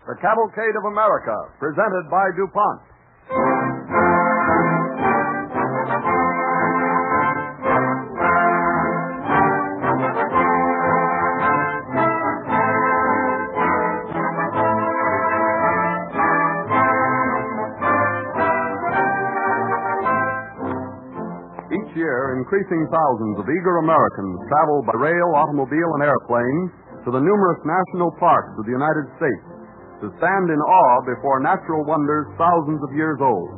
The Cavalcade of America, presented by DuPont. Each year, increasing thousands of eager Americans travel by rail, automobile, and airplane to the numerous national parks of the United States to stand in awe before natural wonders thousands of years old.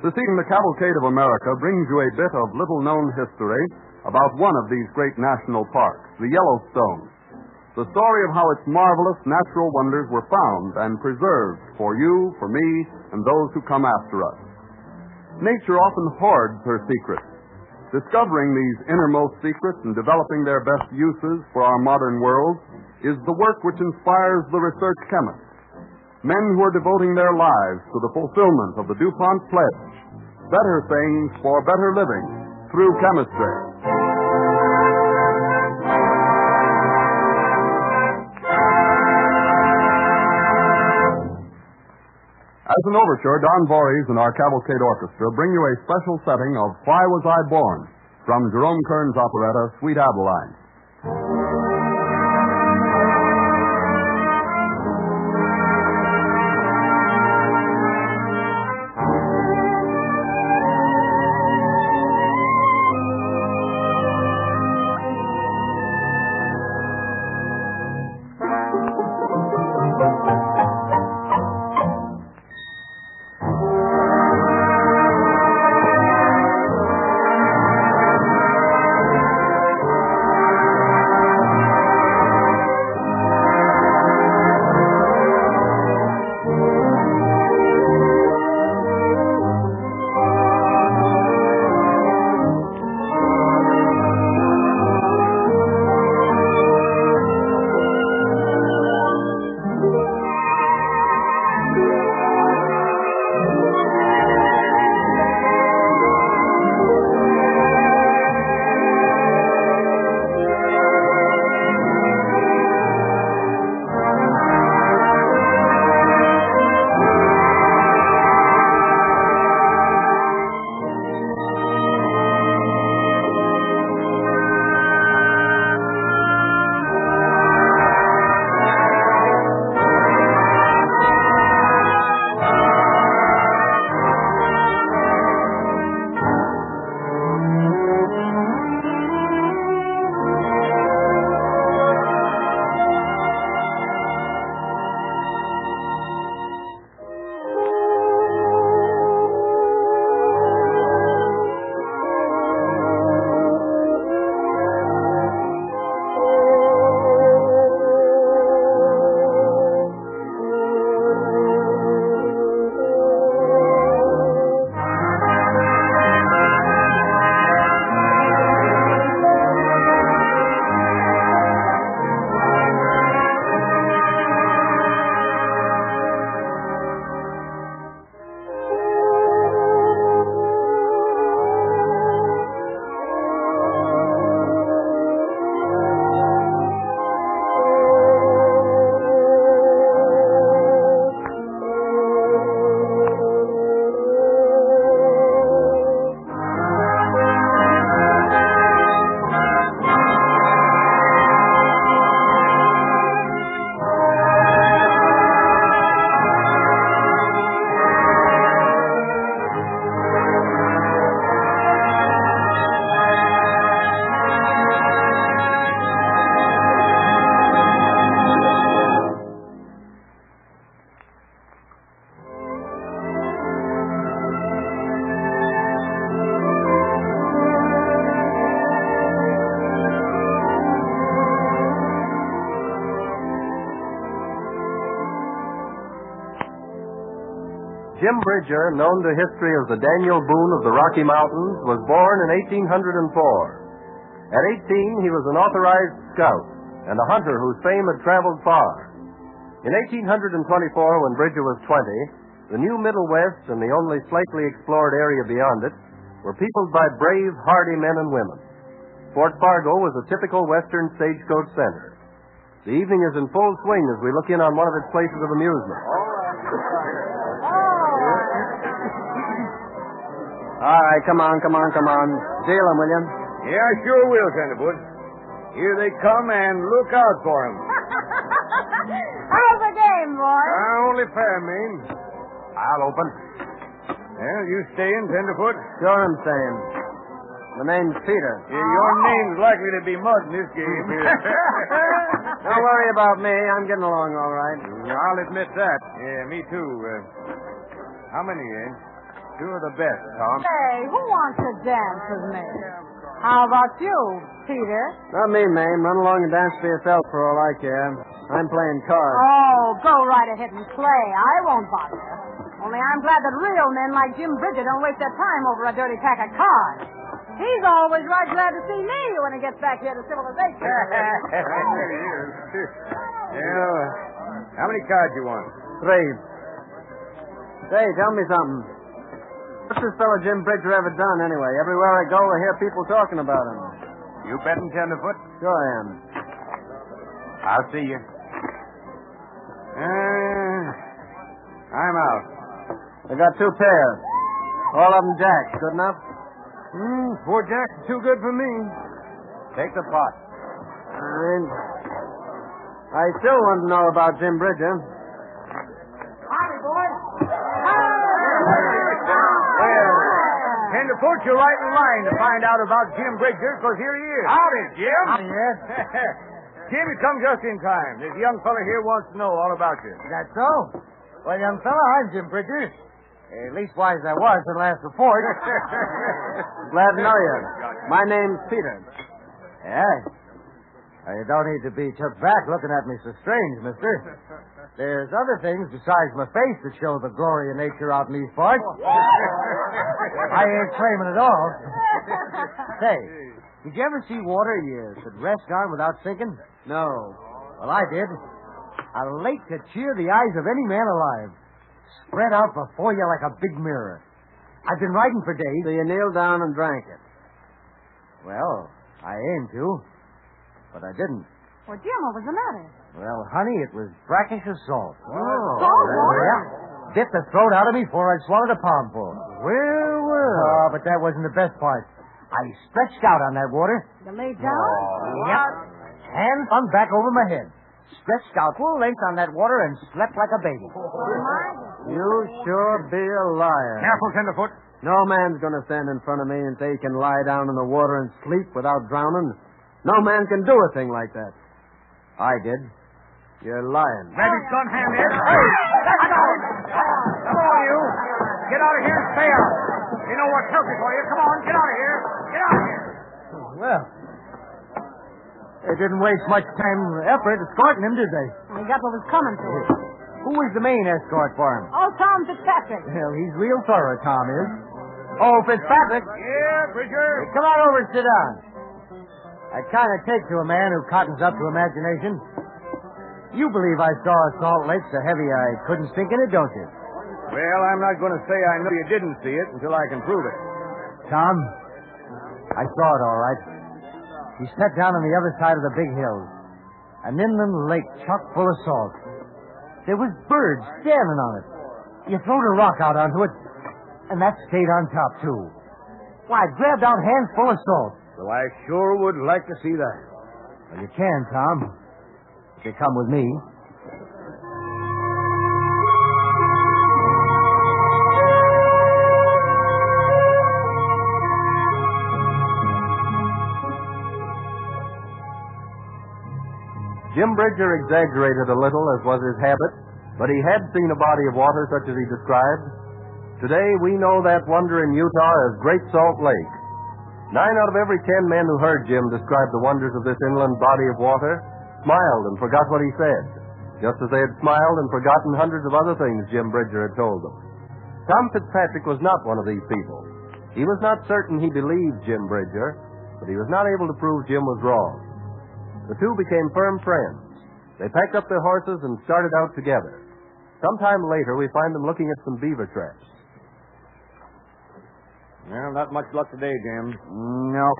This evening, the Cavalcade of America brings you a bit of little-known history about one of these great national parks, the Yellowstone. The story of how its marvelous natural wonders were found and preserved for you, for me, and those who come after us. Nature often hoards her secrets. Discovering these innermost secrets and developing their best uses for our modern world is the work which inspires the research chemist. Men who are devoting their lives to the fulfillment of the DuPont pledge, better things for better living through chemistry. As an overture, Don Voorhees and our Cavalcade Orchestra bring you a special setting of Why Was I Born? From Jerome Kern's operetta, Sweet Adeline. Jim Bridger, known to history as the Daniel Boone of the Rocky Mountains, was born in 1804. At 18, he was an authorized scout and a hunter whose fame had traveled far. In 1824, when Bridger was 20, the new Middle West and the only slightly explored area beyond it were peopled by brave, hardy men and women. Fort Fargo was a typical Western stagecoach center. The evening is in full swing as we look in on one of its places of amusement. All right, come on. Deal them, will you? Yeah, I sure will, Tenderfoot. Here they come, and look out for 'em. How's the game, boy? Only fair, Maine. I'll open. Well, you staying, Tenderfoot? Sure I'm staying. My name's Peter. Yeah, your name's likely to be mud in this game. Don't worry about me. I'm getting along all right. I'll admit that. Yeah, me too. How many, eh? Two of the best, Tom. Hey, who wants to dance with me? How about you, Peter? Not me, Mame. Run along and dance for yourself for all I care. I'm playing cards. Oh, go right ahead and play. I won't bother. Only I'm glad that real men like Jim Bridger don't waste their time over a dirty pack of cards. He's always right glad to see me when he gets back here to civilization. Yeah. How many cards you want? 3. Say, tell me something. What's this fellow Jim Bridger ever done, anyway? Everywhere I go, I hear people talking about him. You betting, Tenderfoot? Sure I am. I'll see you. I'm out. I got 2 pairs. All of them jacks. Good enough? 4 jacks is too good for me. Take the pot. I still want to know about Jim Bridger. Howdy, boys. Tenderfoot, you're right in line to find out about Jim Bridger, because here he is. Howdy, Jim. Yes. Jim, you come just in time. This young fella here wants to know all about you. Is that so? Well, young fella, I'm Jim Bridger. Leastwise, I was the last report. Glad to know you. My name's Peter. Yeah. You don't need to be took back looking at me so strange, mister. There's other things besides my face that show the glory of nature out in these parts. I ain't claiming it all. Say, did you ever see water you could rest on without sinking? No. Well, I did. A lake to cheer the eyes of any man alive. Spread out before you like a big mirror. I've been riding for days. So you kneeled down and drank it. Well, I aimed to, but I didn't. Well, Jim, what was the matter? Well, honey, it was brackish as salt. Salt water? Yeah. Bit the throat out of me before I swallowed a palmful. Well. Oh, but that wasn't the best part. I stretched out on that water. You laid down? Yep. Hands hung back over my head. Stretched out full length on that water and slept like a baby. You sure be a liar. Careful, Tenderfoot. No man's going to stand in front of me and say he can lie down in the water and sleep without drowning. No man can do a thing like that. I did. You're lying. Ready, gun hand here. Hey! Come on, you. Get out of here and stay out. You know what's healthy for you. Come on, get out of here. Get out of here. Well, they didn't waste much time or effort escorting him, did they? We got what was coming to us. Who was the main escort for him? Oh, Tom Fitzpatrick. Well, he's real thorough, Tom is. Oh, Fitzpatrick. Yeah, Bridger. Come on over and sit down. I kind of take to a man who cottons up to imagination. You believe I saw a salt lake so heavy I couldn't sink in it, don't you? Well, I'm not going to say I know you didn't see it until I can prove it. Tom, I saw it all right. He sat down on the other side of the big hill. An inland lake chock full of salt. There was birds standing on it. You throwed a rock out onto it, and that stayed on top, too. Why, I grabbed out hands full of salt. Well, I sure would like to see that. Well, you can, Tom, if you come with me. Jim Bridger exaggerated a little, as was his habit, but he had seen a body of water such as he described. Today, we know that wonder in Utah as Great Salt Lake. 9 out of every 10 men who heard Jim describe the wonders of this inland body of water smiled and forgot what he said, just as they had smiled and forgotten hundreds of other things Jim Bridger had told them. Tom Fitzpatrick was not one of these people. He was not certain he believed Jim Bridger, but he was not able to prove Jim was wrong. The two became firm friends. They packed up their horses and started out together. Sometime later, we find them looking at some beaver traps. Well, not much luck today, Jim. No.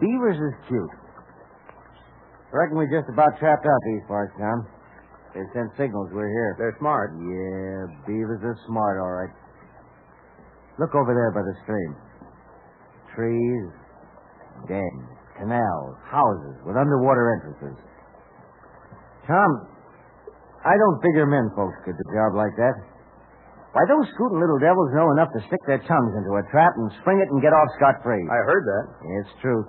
Beavers is cute. Reckon we just about trapped out these parts, Tom. They sent signals we're here. They're smart. Yeah, beavers are smart, all right. Look over there by the stream. Trees, dams, canals, houses with underwater entrances. Tom, I don't figure men folks could do a job like that. Why, those scooting little devils know enough to stick their tongues into a trap and spring it and get off scot-free. I heard that. It's true.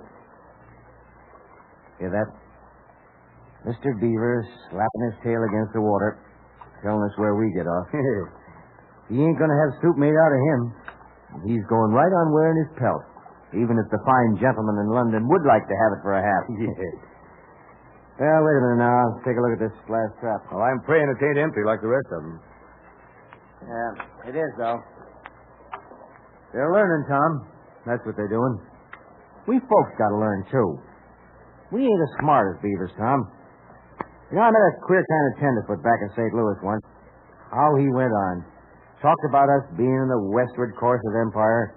Hear that? Mr. Beaver slapping his tail against the water, telling us where we get off. He ain't going to have soup made out of him. He's going right on wearing his pelt, even if the fine gentleman in London would like to have it for a half. Well, wait a minute now. I'll take a look at this last trap. Well, I'm praying it ain't empty like the rest of them. Yeah, it is, though. They're learning, Tom. That's what they're doing. We folks got to learn, too. We ain't as smart as beavers, Tom. You know, I met a queer kind of tenderfoot back in St. Louis once. How he went on. Talked about us being in the westward course of empire.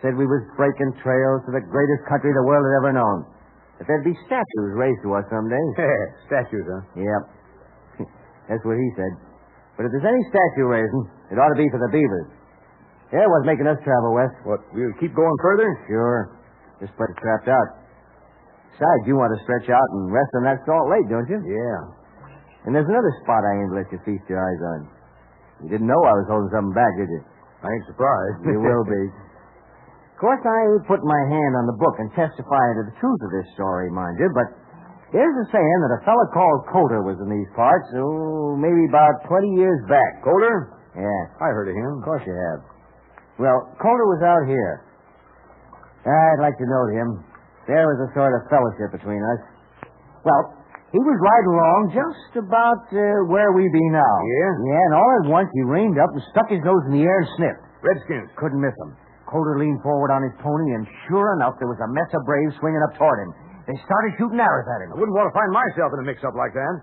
Said we was breaking trails to the greatest country the world had ever known. That there'd be statues raised to us someday. Statues, huh? Yep. That's what he said. But if there's any statue raising, it ought to be for the beavers. Yeah, what's making us travel west? What, we'll keep going further? Sure. This place is trapped out. Besides, you want to stretch out and rest on that Salt Lake, don't you? Yeah. And there's another spot I ain't let you feast your eyes on. You didn't know I was holding something back, did you? I ain't surprised. You will be. Of course, I ain't putting my hand on the book and testifying to the truth of this story, mind you, but there's a saying that a fella called Coulter was in these parts, maybe about 20 years back. Coulter? Yeah. I heard of him. Of course you have. Well, Coulter was out here. I'd like to know him. There was a sort of fellowship between us. Well, he was riding along just about where we be now. Yeah? Yeah, and all at once he reined up and stuck his nose in the air and sniffed. Redskins. Couldn't miss him. Coulter leaned forward on his pony, and sure enough, there was a mess of braves swinging up toward him. They started shooting arrows at him. I wouldn't want to find myself in a mix-up like that.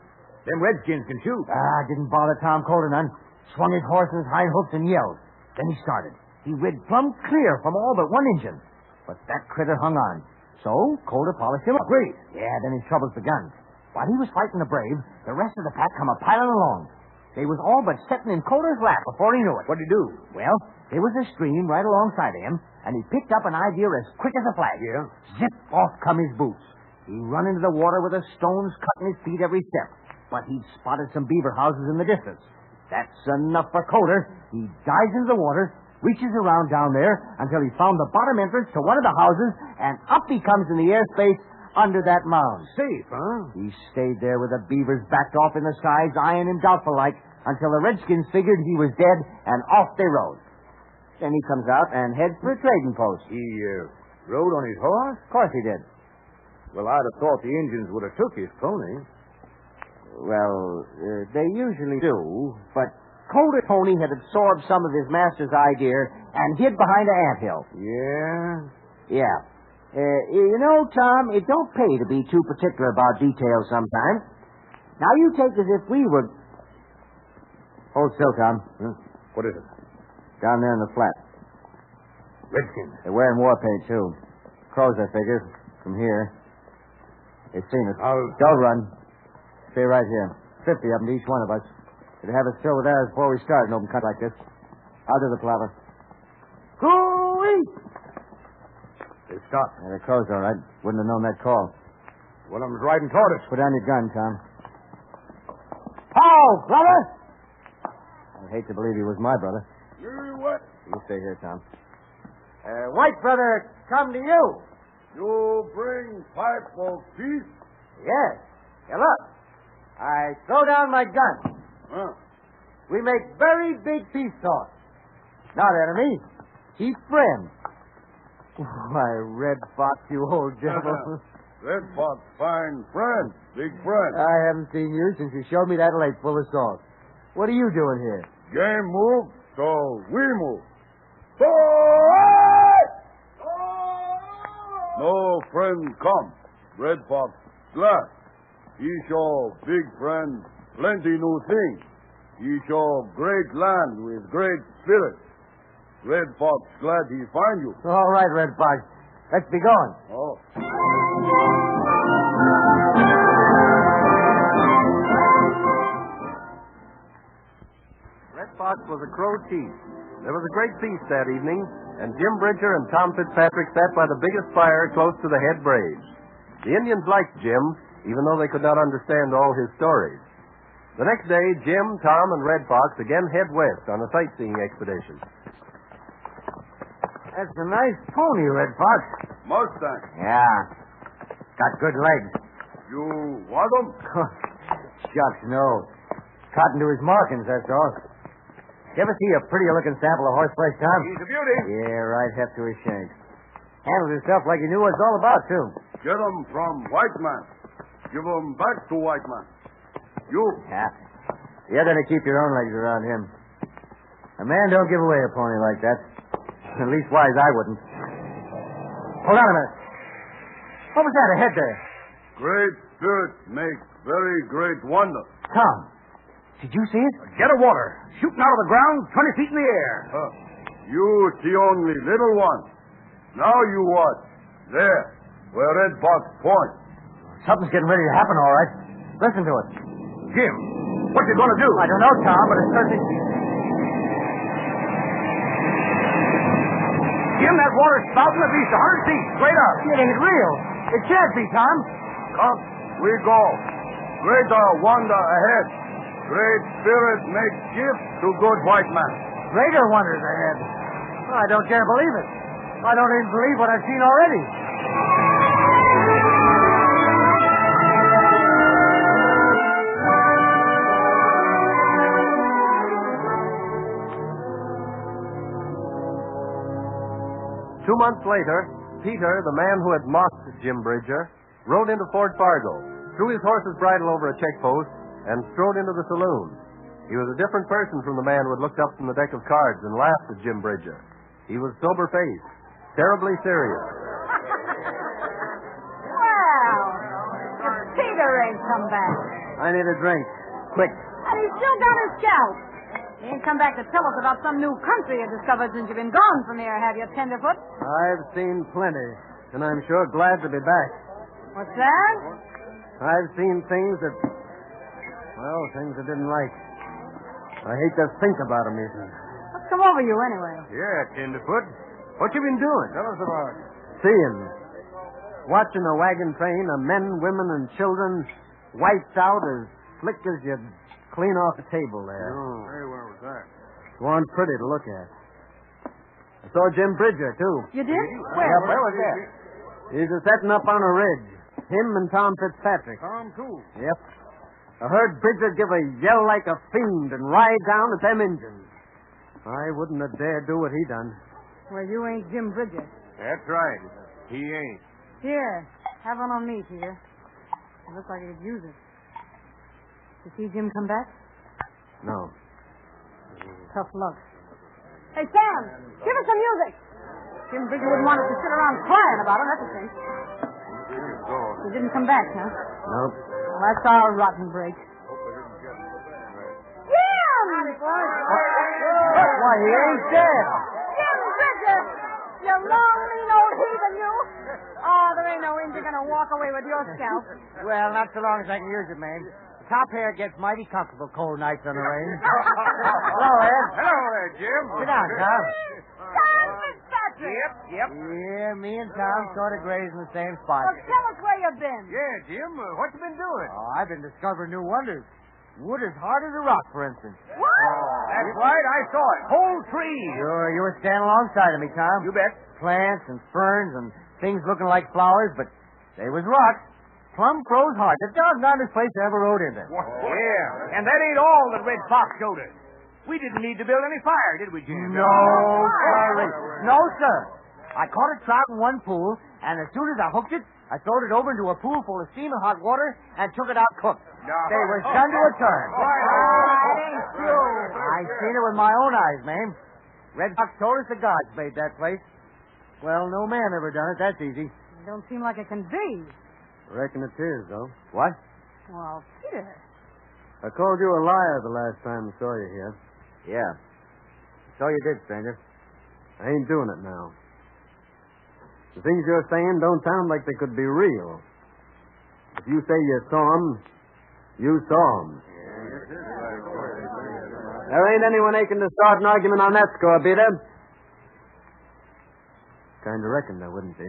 Them Redskins can shoot. Didn't bother Tom Coulter none. Swung his horse in his hind hoofs and yelled. Then he started. He rid plumb clear from all but one Injun. But that critter hung on. So, Coulter polished him up. Great. Yeah, then his troubles begun. While he was fighting the brave, the rest of the pack come a-piling along. They was all but sitting in Coulter's lap before he knew it. What'd he do? Well, there was a stream right alongside of him, and he picked up an idea as quick as a flash. Yeah? Zip, off come his boots. He run into the water with the stones cutting his feet every step. But he'd spotted some beaver houses in the distance. That's enough for Coulter. He dives into the water, reaches around down there until he found the bottom entrance to one of the houses, and up he comes in the airspace under that mound. Safe, huh? He stayed there with the beavers backed off in the sides, eyeing him doubtful like, until the Redskins figured he was dead, and off they rode. Then he comes out and heads for a trading post. He rode on his horse? Of course he did. Well, I'd have thought the Indians would have took his pony. Well, they usually do, but Coulter's pony had absorbed some of his master's idea and hid behind an anthill. Yeah? Yeah. You know, Tom, it don't pay to be too particular about details sometimes. Now, you take as if we were... Hold still, Tom. Huh? What is it? Down there in the flat. Redskins. They're wearing war paint, too. Crows, I figure, from here. They've seen us. Don't run. Stay right here. 50 of them to each one of us. They'd have us filled with arrows before we start an open cut like this. I'll do the plover. Cooey! They stopped. Yeah, the crows, all right. Wouldn't have known that call. One of them's riding toward us. Put down your gun, Tom. Oh, brother! I'd hate to believe he was my brother. You what? You stay here, Tom. White brother, come to you. You bring pipe of peace? Yes. Hey, look. I throw down my gun. Huh? We make very big peace talk. Not enemy. Keep friends. Why, Red Fox, you old devil. Red Fox, fine friend, big friend. I haven't seen you since you showed me that lake full of salt. What are you doing here? Game move, so we move. So no friend come. Red Fox glad. He show big friend plenty new things. He show great land with great spirit. Red Fox glad he find you. All right, Red Fox. Let's be going. Oh. Red Fox was a crow chief. There was a great feast that evening, and Jim Bridger and Tom Fitzpatrick sat by the biggest fire close to the head brazier. The Indians liked Jim, even though they could not understand all his stories. The next day, Jim, Tom, and Red Fox again head west on a sightseeing expedition. That's a nice pony, Red Fox. Mustang. Yeah. Got good legs. You want them? Shucks, no. Cotton to his markings, that's all. You ever see a prettier looking sample of horseflesh, Tom? He's a beauty. Yeah, right, heft to his shanks. Handles himself like he knew what it's all about, too. Get them from white man. Give them back to white man. You. Yeah. You're going to keep your own legs around him. A man don't give away a pony like that. At least wise I wouldn't. Hold on a minute. What was that ahead there? Great spirit make very great wonder. Tom, did you see it? Jet of water, shooting out of the ground 20 feet in the air. You see only little one. Now you watch. There, where Red Fox points. Something's getting ready to happen, all right. Listen to it. Jim, what you going to do? I don't know, Tom, but it's certainly... Jim, that water's spouting at least 100 feet, straight up. It ain't real. It can't be, Tom. Come, we go. Greater wonder ahead. Great spirit make gift to good white man. Greater wonders ahead. I don't dare believe it. I don't even believe what I've seen already. 2 months later, Peter, the man who had mocked Jim Bridger, rode into Fort Fargo, threw his horse's bridle over a checkpost, and strode into the saloon. He was a different person from the man who had looked up from the deck of cards and laughed at Jim Bridger. He was sober-faced, terribly serious. Well, if Peter ain't come back. I need a drink. Quick. And he's still got his scalp. He ain't come back to tell us about some new country you discovered since you've been gone from here, have you, Tenderfoot? I've seen plenty, and I'm sure glad to be back. What's that? I've seen things that, well, things I didn't like. I hate to think about them, even. What's come over you, anyway? Yeah, Tenderfoot. What you been doing? Tell us about it. Seeing. Watching a wagon train of men, women, and children wiped out as slick as you'd clean off a table there. Oh. Hey, where was that? It wasn't pretty to look at. I saw Jim Bridger, too. You did? Where? Yep, where was that? He's setting up on a ridge. Him and Tom Fitzpatrick. Tom, too. Yep. I heard Bridger give a yell like a fiend and ride down at them engines. I wouldn't have dared do what he done. Well, you ain't Jim Bridger. That's right. He ain't. Here, have one on me, Peter. It looks like he could use it. You see Jim come back? No. Tough luck. Hey, Sam, give us some music. Jim Bridger wouldn't want us to sit around crying about him, that's the thing. He didn't come back, huh? Nope. Well, that's our rotten break. Jim! Why, he ain't dead. Jim Bridger! You long, lean old heathen, you! Oh, there ain't no Indian gonna walk away with your scalp. Well, not so long as I can use it, ma'am. The top hair gets mighty comfortable cold nights on the range. Hello, Ed. Hello there, Jim. Sit down, Tom. Tom Fitzpatrick! Yep. Yeah, me and Tom sort of graze in the same spot. Well, tell us where you've been. Yeah, Jim. What you been doing? Oh, I've been discovering new wonders. Wood as hard as a rock, for instance. What? That's right. I saw it. Whole tree. Sure, you were standing alongside of me, Tom. You bet. Plants and ferns and things looking like flowers, but they was rocks. Plumb froze hard. The doggone place I ever rode into. Yeah. And that ain't all that Red Fox showed us. We didn't need to build any fire, did we, Jim? No, sorry. No, sir. I caught a trout in one pool, and as soon as I hooked it, I throwed it over into a pool full of steaming hot water and took it out cooked. No. They was done to a turn. It ain't true. I seen it with my own eyes, ma'am. Red Fox told us the gods made that place. Well, no man ever done it. That's easy. It don't seem like it can be. Reckon it is, though. What? Well, Peter. I called you a liar the last time I saw you here. Yeah. So you did, stranger. I ain't doing it now. The things you're saying don't sound like they could be real. If you say you saw 'em, you saw 'em. There ain't anyone aching to start an argument on that score, Peter. Kind of reckoned there wouldn't be.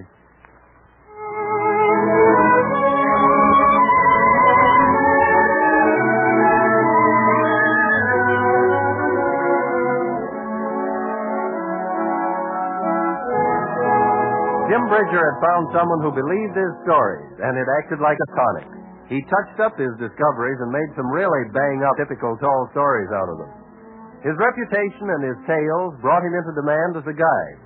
Jim Bridger had found someone who believed his stories, and it acted like a tonic. He touched up his discoveries and made some really bang-up, typical tall stories out of them. His reputation and his tales brought him into demand as a guide.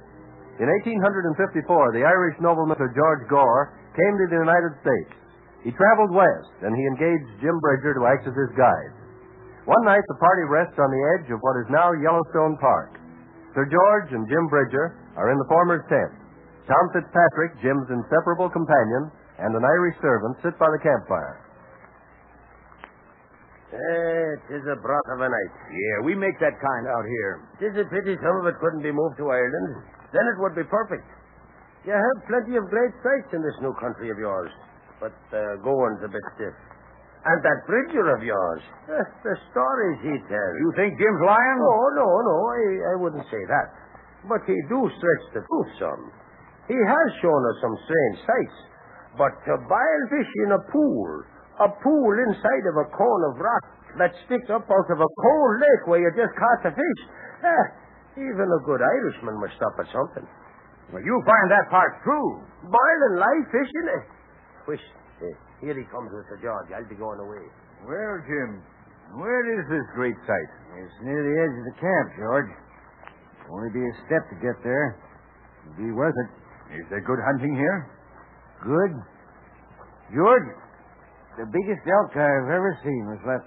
In 1854, the Irish nobleman Sir George Gore came to the United States. He traveled west, and he engaged Jim Bridger to act as his guide. One night, the party rests on the edge of what is now Yellowstone Park. Sir George and Jim Bridger are in the former's tent. Tom Fitzpatrick, Jim's inseparable companion, and an Irish servant sit by the campfire. It is a broth of a night. Yeah, we make that kind out here. It is a pity some of it couldn't be moved to Ireland. Then it would be perfect. You have plenty of great sights in this new country of yours, but going's a bit stiff. And that Bridger of yours, the stories he tells. You think Jim's lying? Oh, no, I wouldn't say that. But he do stretch the truth some. He has shown us some strange sights. But to boil fish in a pool inside of a cone of rock that sticks up out of a cold lake where you just caught the fish, even a good Irishman must stop at something. Well, you find that part true. Boiling live fish in it. Wish, here he comes, Mr. George. I'll be going away. Well, Jim, where is this great sight? It's near the edge of the camp, George. Only be a step to get there. It'll be worth it. Is there good hunting here? Good? George, the biggest elk I've ever seen was less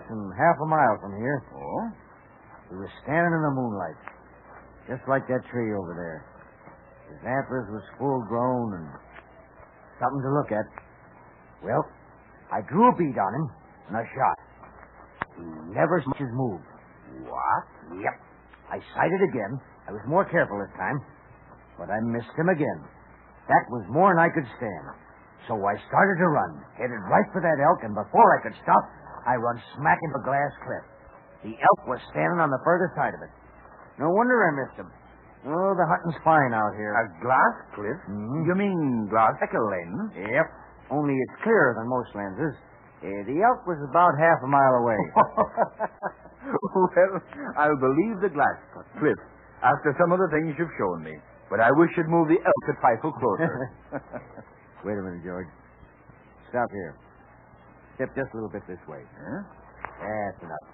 than half a mile from here. Oh? He was standing in the moonlight, just like that tree over there. His antlers was full grown and something to look at. Well, I drew a bead on him and I shot. He never so much as moved. What? Yep. I sighted again. I was more careful this time. But I missed him again. That was more than I could stand. So I started to run, headed right for that elk, and before I could stop, I run smack into a glass cliff. The elk was standing on the further side of it. No wonder I missed him. Oh, the hunting's fine out here. A glass cliff? Mm-hmm. You mean glass like a lens? Yep. Only it's clearer than most lenses. The elk was about half a mile away. Well, I'll believe the glass cliff after some of the things you've shown me. But I wish you'd move the elk a trifle closer. Wait a minute, George. Stop here. Step just a little bit this way. Huh? That's enough.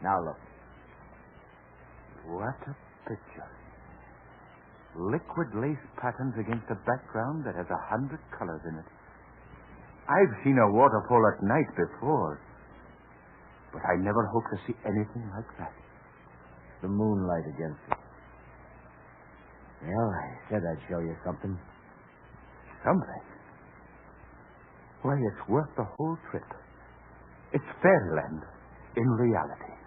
Now look. What a picture. Liquid lace patterns against a background that has 100 colors in it. I've seen a waterfall at night before, but I never hoped to see anything like that. The moonlight against it. Well, I said I'd show you something. Something? Why, it's worth the whole trip. It's fairyland in reality.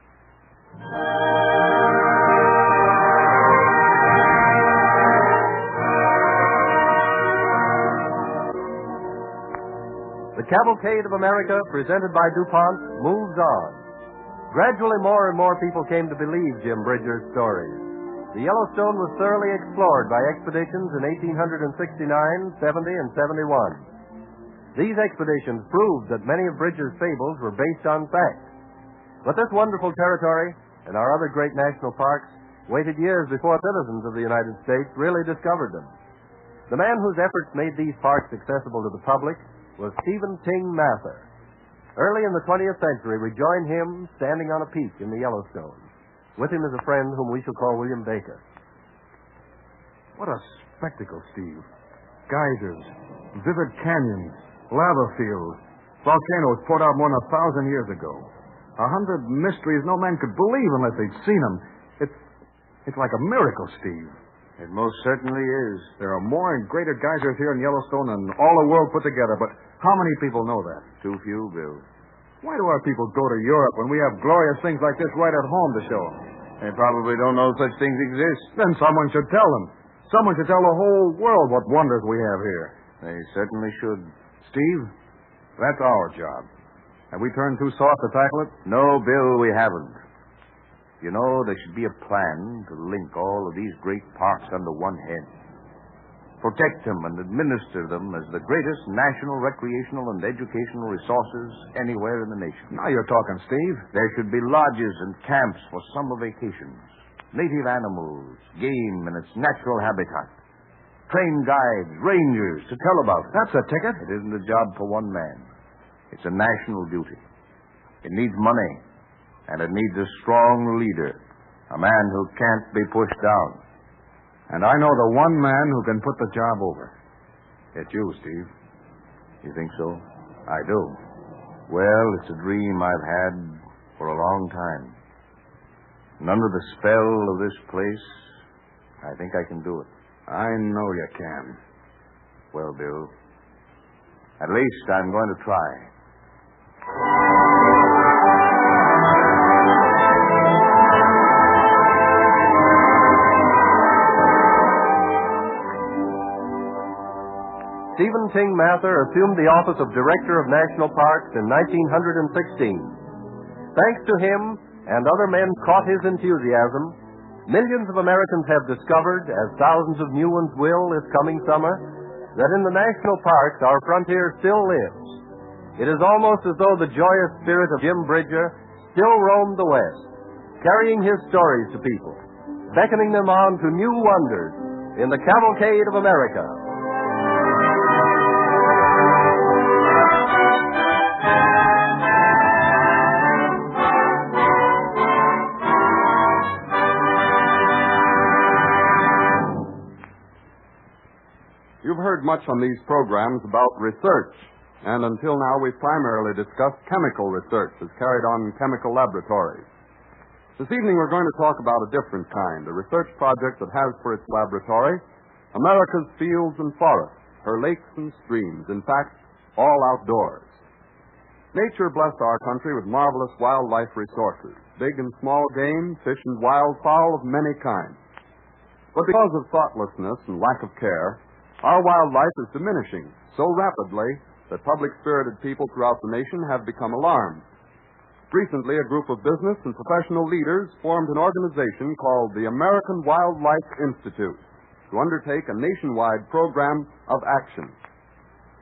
The Cavalcade of America, presented by DuPont, moves on. Gradually, more and more people came to believe Jim Bridger's stories. The Yellowstone was thoroughly explored by expeditions in 1869, 70, and 71. These expeditions proved that many of Bridger's fables were based on fact. But this wonderful territory and our other great national parks waited years before citizens of the United States really discovered them. The man whose efforts made these parks accessible to the public was Stephen Ting Mather. Early in the 20th century, we join him standing on a peak in the Yellowstone. With him is a friend whom we shall call William Baker. What a spectacle, Steve. Geysers, vivid canyons, lava fields, volcanoes poured out more than 1,000 years ago. 100 mysteries no man could believe unless they'd seen them. It's like a miracle, Steve. It most certainly is. There are more and greater geysers here in Yellowstone than all the world put together, but how many people know that? Too few, Bill. Why do our people go to Europe when we have glorious things like this right at home to show them? They probably don't know such things exist. Then someone should tell them. Someone should tell the whole world what wonders we have here. They certainly should. Steve, that's our job. Have we turned too soft to tackle it? No, Bill, we haven't. You know, there should be a plan to link all of these great parks under one head. Protect them and administer them as the greatest national recreational and educational resources anywhere in the nation. Now you're talking, Steve. There should be lodges and camps for summer vacations, native animals, game in its natural habitat, trained guides, rangers to tell about it. That's a ticket. It isn't a job for one man. It's a national duty. It needs money, and it needs a strong leader, a man who can't be pushed down. And I know the one man who can put the job over. It's you, Steve. You think so? I do. Well, it's a dream I've had for a long time. And under the spell of this place, I think I can do it. I know you can. Well, Bill, at least I'm going to try. Stephen Ting Mather assumed the office of Director of National Parks in 1916. Thanks to him and other men caught his enthusiasm, millions of Americans have discovered, as thousands of new ones will this coming summer, that in the national parks our frontier still lives. It is almost as though the joyous spirit of Jim Bridger still roamed the West, carrying his stories to people, beckoning them on to new wonders in the Cavalcade of America. You've heard much on these programs about research, and until now we've primarily discussed chemical research as carried on in chemical laboratories. This evening we're going to talk about a different kind, a research project that has for its laboratory America's fields and forests, her lakes and streams, in fact, all outdoors. Nature blessed our country with marvelous wildlife resources, big and small game, fish and wildfowl of many kinds. But because of thoughtlessness and lack of care, our wildlife is diminishing so rapidly that public-spirited people throughout the nation have become alarmed. Recently, a group of business and professional leaders formed an organization called the American Wildlife Institute to undertake a nationwide program of action.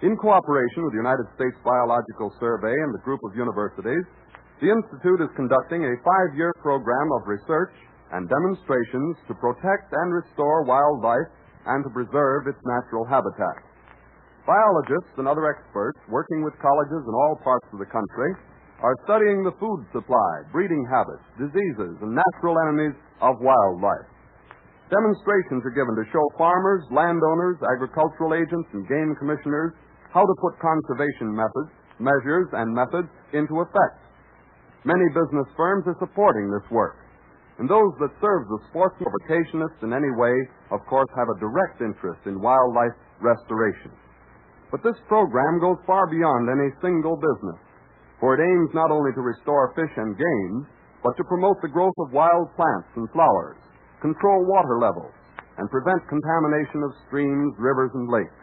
In cooperation with the United States Biological Survey and a group of universities, the Institute is conducting a 5-year program of research and demonstrations to protect and restore wildlife and to preserve its natural habitat. Biologists and other experts working with colleges in all parts of the country are studying the food supply, breeding habits, diseases, and natural enemies of wildlife. Demonstrations are given to show farmers, landowners, agricultural agents, and game commissioners how to put conservation measures and methods into effect. Many business firms are supporting this work. And those that serve the sportsmen or vacationists in any way, of course, have a direct interest in wildlife restoration. But this program goes far beyond any single business, for it aims not only to restore fish and game, but to promote the growth of wild plants and flowers, control water levels, and prevent contamination of streams, rivers, and lakes.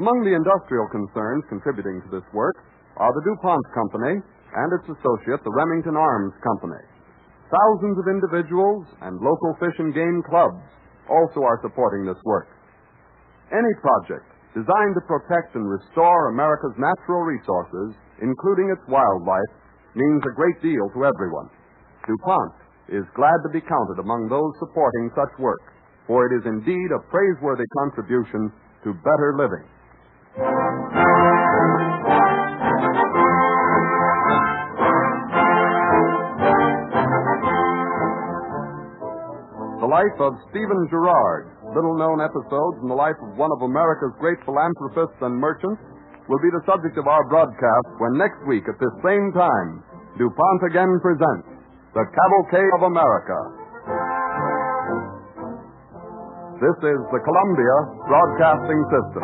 Among the industrial concerns contributing to this work are the DuPont Company and its associate, the Remington Arms Company. Thousands of individuals and local fish and game clubs also are supporting this work. Any project designed to protect and restore America's natural resources, including its wildlife, means a great deal to everyone. DuPont is glad to be counted among those supporting such work, for it is indeed a praiseworthy contribution to better living. The life of Stephen Girard, little-known episodes in the life of one of America's great philanthropists and merchants, will be the subject of our broadcast when next week at this same time, DuPont again presents the Cavalcade of America. This is the Columbia Broadcasting System.